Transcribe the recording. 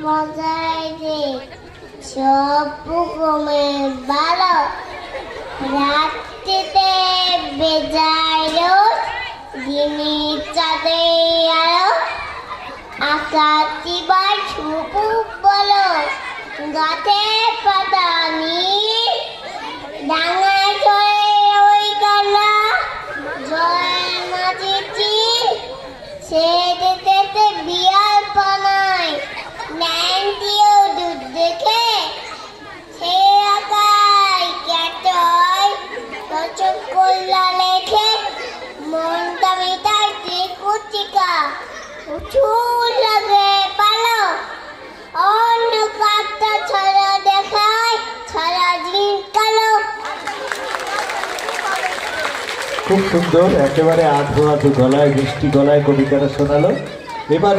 মজায় রে সব কমে ভালো রাত্রিতে বেজায় রোদ দিনে চাঁদে আলো আকাশ দিবার ছুপু বলো গাছে পাতা নীল ডাঙায় চড়ে ওই কালা জলের মাঝে চিল সে যেতে বিয়ার পানায় ন্যান দিয়েও দুধ দেখে সে আকায় ক্যাটয় পছন্দ করলা লেখে মনটা মিটায় ত্রিকুচিকা উঁচুর লাগে পালো অন্য কাকটা ছড়া দেখায় ছড়া দিন কালো। খুব সুন্দর, একেবারে আধো আধো গলায় মিষ্টি গলায় কবিতাটা শোনালো। এবারে